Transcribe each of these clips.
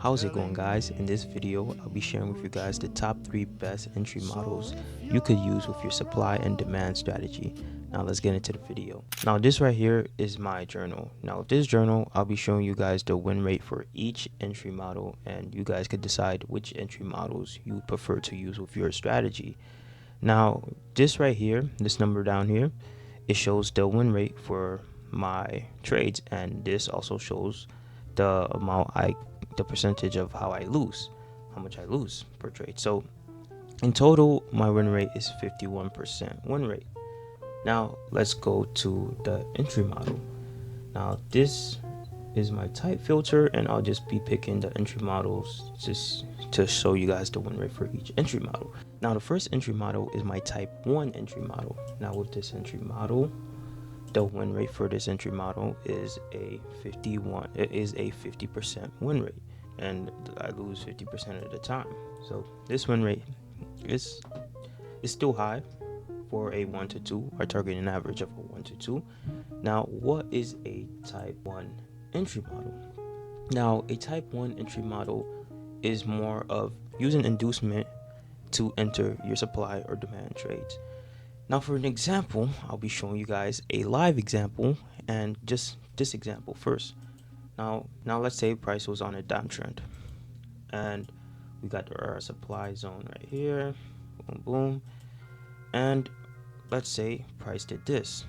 How's it going, guys? In this video I'll be sharing with you guys the top 3 best entry models you could use with your supply and demand strategy. Now let's get into the video. Now this right here is my journal. Now with this journal I'll be showing you guys the win rate for each entry model, and you guys could decide which entry models you would prefer to use with your strategy. Now this right here, this number down here, it shows the win rate for my trades, and this also shows the percentage of how much I lose per trade. So in total my win rate is 51% win rate. Now let's go to the entry model. Now this is my type filter, and I'll just be picking the entry models just to show you guys the win rate for each entry model. Now the first entry model is my type 1 entry model. Now with this entry model, the win rate for this entry model is a 50% win rate, and I lose 50% of the time. So this win rate is still high for a 1 to 2. I target an average of a 1 to 2. Now what is a type 1 entry model? Now a type 1 entry model is more of using inducement to enter your supply or demand trades. Now for an example, I'll be showing you guys a live example, and just this example first. Now let's say price was on a downtrend, and we got our supply zone right here, boom boom, and let's say price did this.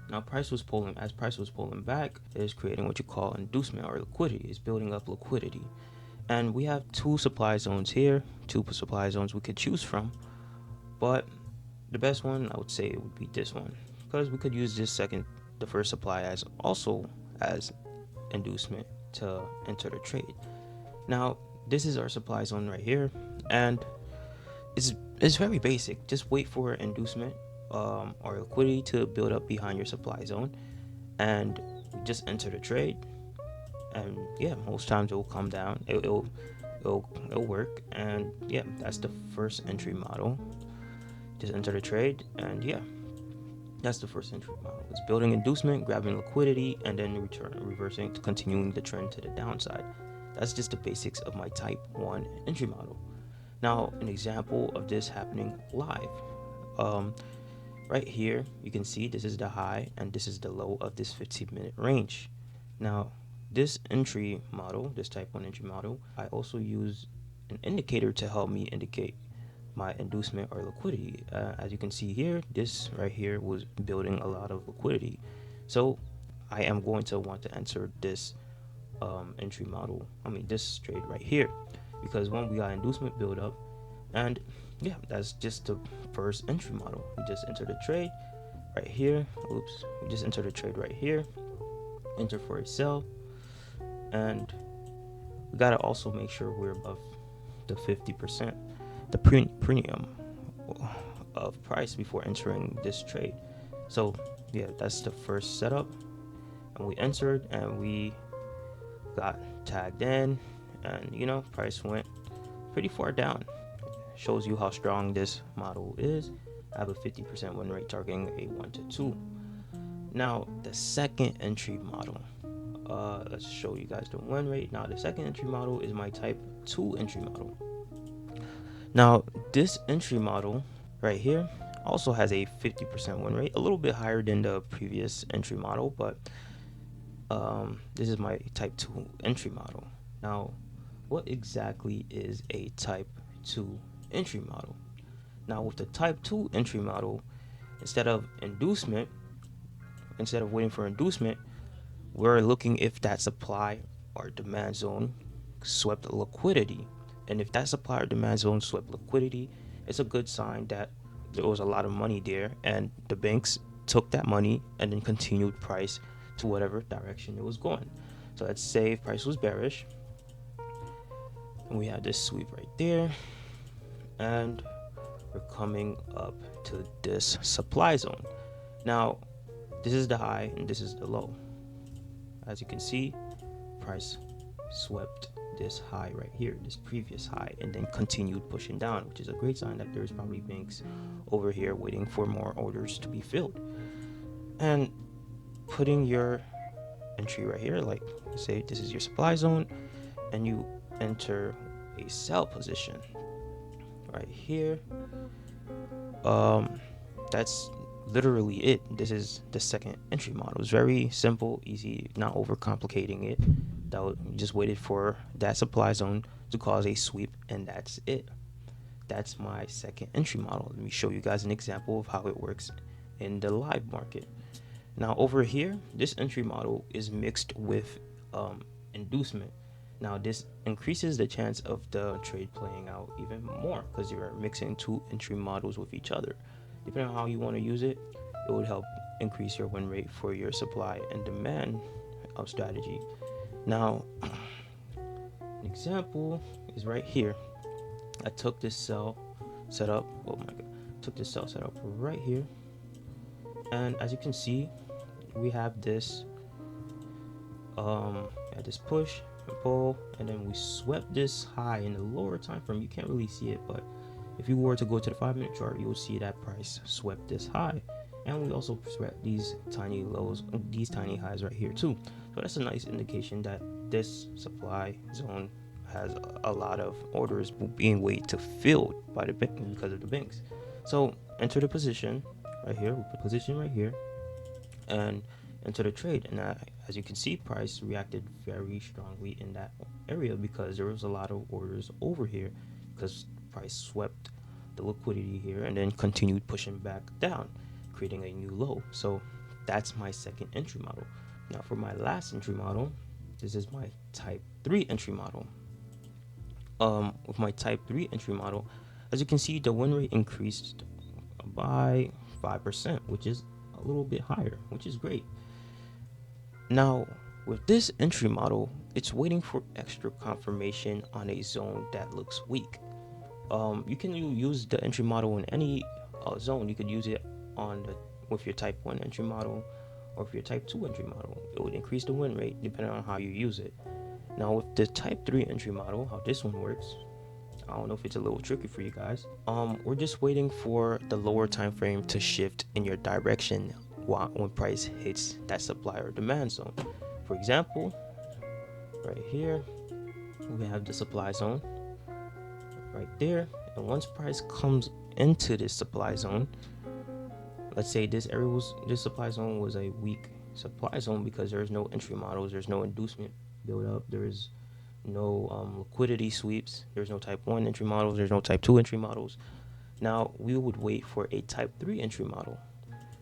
Now price was pulling back, it is creating what you call inducement or liquidity. It's building up liquidity, and we have two supply zones here, two supply zones we could choose from, but the best one I would say it would be this one, because we could use the first supply as inducement to enter the trade. Now this is our supply zone right here, and it's very basic. Just wait for inducement or liquidity to build up behind your supply zone, and just enter the trade. And yeah, most times it will come down. It'll work. And yeah, that's the first entry model. Just enter the trade, and yeah, that's the first entry model. It's building inducement, grabbing liquidity, and then reversing to continuing the trend to the downside. That's just the basics of my type 1 entry model. Now an example of this happening live. Right here you can see this is the high and this is the low of this 15-minute range. Now this entry model, this type 1 entry model, I also use an indicator to help me indicate my inducement or liquidity. As you can see here, this right here was building a lot of liquidity, so I am going to want to enter this this trade right here, because one, we got inducement build up, and yeah, that's just the first entry model. We just enter the trade right here. We just enter the trade right here, enter for a sell, and we gotta also make sure we're above the 50%, the premium of price before entering this trade. So yeah, that's the first setup, and we entered and we got tagged in, and price went pretty far down. Shows you how strong this model is. I have a 50% win rate targeting a 1 to 2. Now the second entry model, let's show you guys the win rate. Now the second entry model is my type 2 entry model. Now this entry model right here also has a 50% win rate, a little bit higher than the previous entry model, but this is my type 2 entry model. Now what exactly is a type 2 entry model? Now with the type 2 entry model, instead of waiting for inducement, we're looking if that supply or demand zone swept liquidity. And if that supply or demand zone swept liquidity, it's a good sign that there was a lot of money there, and the banks took that money and then continued price to whatever direction it was going. So let's say if price was bearish, and we have this sweep right there, and we're coming up to this supply zone. Now this is the high and this is the low. As you can see, price swept this high right here, this previous high, and then continued pushing down, which is a great sign that there's probably banks over here waiting for more orders to be filled. And putting your entry right here, like say this is your supply zone, and you enter a sell position right here. That's literally it. This is the second entry model. It's very simple, easy, not overcomplicating it. Just waited for that supply zone to cause a sweep, and that's it. That's my second entry model. Let me show you guys an example of how it works in the live market. Now over here, this entry model is mixed with inducement. Now this increases the chance of the trade playing out even more because you're mixing two entry models with each other. Depending on how you want to use it, it would help increase your win rate for your supply and demand of strategy. Now, an example is right here. I took this sell setup. Oh my god! Took this sell setup right here, and as you can see, we have this this push and pull, and then we swept this high in the lower time frame. You can't really see it, but if you were to go to the 5-minute chart, you will see that price swept this high, and we also swept these tiny lows, these tiny highs right here too. So that's a nice indication that this supply zone has a lot of orders being waited to fill by the bank because of the banks. So enter the position right here. We put position right here, and enter the trade. And as you can see, price reacted very strongly in that area because there was a lot of orders over here because price swept the liquidity here and then continued pushing back down, creating a new low. So that's my second entry model. Now for my last entry model, this is my type 3 entry model. With my type 3 entry model, as you can see, the win rate increased by 5%, which is a little bit higher, which is great. Now with this entry model, it's waiting for extra confirmation on a zone that looks weak. You can use the entry model in any zone. You could use it with your type 1 entry model or with your type 2 entry model. It would increase the win rate depending on how you use it. Now with the type 3 entry model, how this one works, I don't know if it's a little tricky for you guys. We're just waiting for the lower time frame to shift in your direction when price hits that supply or demand zone. For example, right here we have the supply zone right there, and once price comes into this supply zone, let's say this supply zone was a weak supply zone because there's no entry models, there's no inducement build up, there's no liquidity sweeps, there's no type 1 entry models, there's no type 2 entry models. Now we would wait for a type 3 entry model.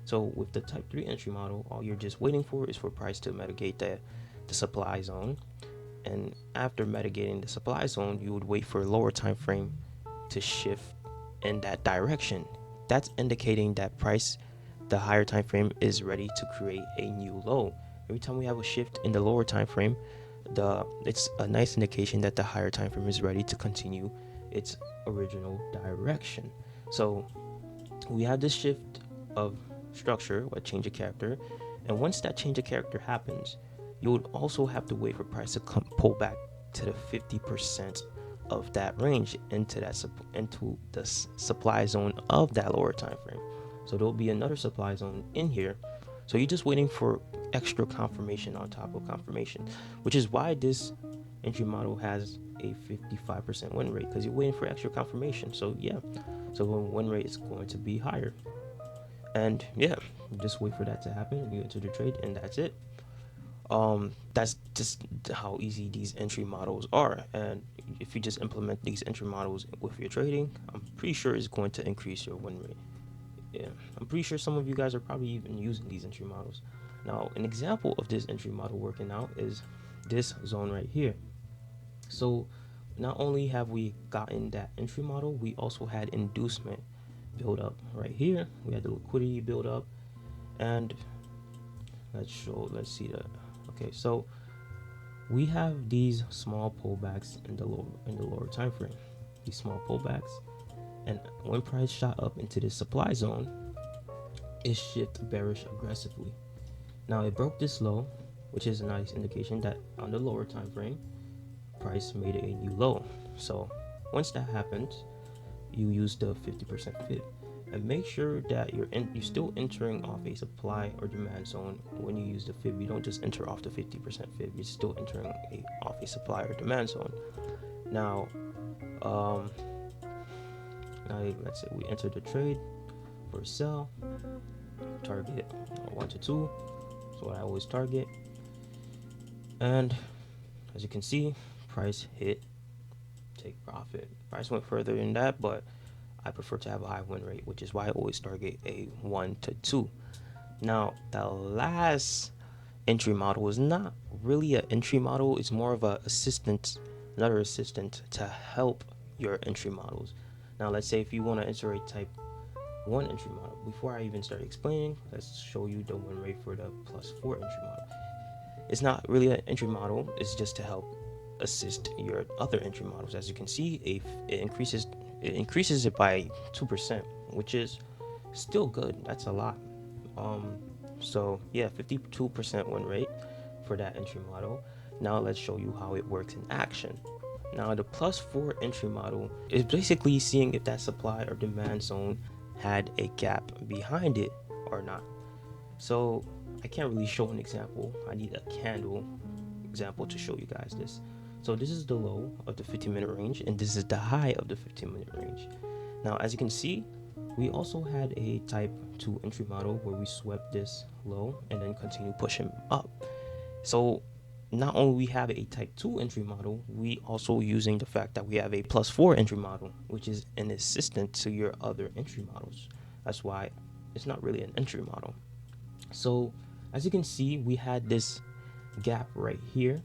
So with the type 3 entry model, all you're just waiting for is for price to mitigate the supply zone, and after mitigating the supply zone, you would wait for a lower time frame to shift in that direction. That's indicating that price, the higher time frame, is ready to create a new low. Every time we have a shift in the lower time frame, it's a nice indication that the higher time frame is ready to continue its original direction. So we have this shift of structure, a change of character, and once that change of character happens, you would also have to wait for price to pull back to the 50% of that range into the supply zone of that lower time frame. So there'll be another supply zone in here. So you're just waiting for extra confirmation on top of confirmation, which is why this entry model has a 55% win rate, because you're waiting for extra confirmation. So yeah, so the win rate is going to be higher. And yeah, just wait for that to happen. You enter the trade, and that's it. That's just how easy these entry models are. And if you just implement these entry models with your trading, I'm pretty sure it's going to increase your win rate. Yeah, I'm pretty sure some of you guys are probably even using these entry models. Now, an example of this entry model working out is this zone right here. So not only have we gotten that entry model, we also had inducement build up right here. We had the liquidity build up, and let's see that. Okay, so we have these small pullbacks in the lower time frame. These small pullbacks, and when price shot up into this supply zone, it shifted bearish aggressively. Now it broke this low, which is a nice indication that on the lower time frame, price made a new low. So once that happens, you use the 50% fib, and make sure that you're still entering off a supply or demand zone. When you use the fib, you don't just enter off the 50% fib, you're still entering off a supply or demand zone. Now um now let's say we enter the trade for sell, target 1 to 2, so what I always target. And as you can see, price hit, take profit. Price went further than that, but I prefer to have a high win rate, which is why I always target a 1 to 2. Now the last entry model is not really an entry model, it's more of a assistant, another assistant to help your entry models. Now let's say if you want to enter a type 1 entry model, before I even start explaining, let's show you the win rate for the +4 entry model. It's not really an entry model, it's just to help assist your other entry models. As you can see, it increases it by 2%, which is still good. That's a lot. So yeah, 52% win rate for that entry model. Now let's show you how it works in action. Now the +4 entry model is basically seeing if that supply or demand zone had a gap behind it or not. So I can't really show an example. I need a candle example to show you guys this. So this is the low of the 15-minute range, and this is the high of the 15-minute range. Now as you can see, we also had a type 2 entry model where we swept this low and then continue pushing up. So not only we have a type 2 entry model, we also using the fact that we have a +4 entry model, which is an assistant to your other entry models. That's why it's not really an entry model. So as you can see, we had this gap right here.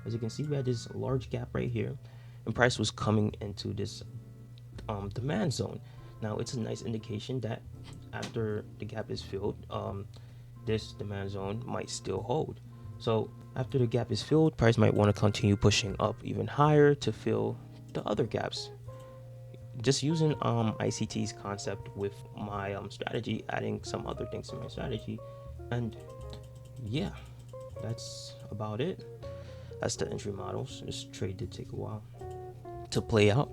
As you can see, we had this large gap right here, and price was coming into this demand zone. Now it's a nice indication that after the gap is filled, this demand zone might still hold. So after the gap is filled, price might want to continue pushing up even higher to fill the other gaps. Just using ICT's concept with my strategy, adding some other things to my strategy, and yeah, that's about it. That's the entry models. This trade did take a while to play out.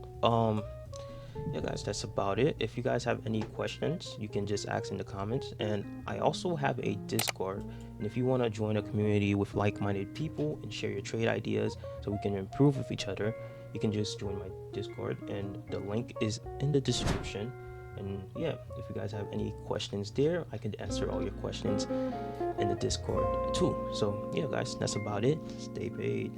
Yeah guys, that's about it. If you guys have any questions, you can just ask in the comments. And I also have a Discord, and if you want to join a community with like-minded people and share your trade ideas so we can improve with each other, you can just join my Discord, and the link is in the description. And yeah, if you guys have any questions there, I can answer all your questions in the Discord too. So yeah guys, that's about it. Stay paid.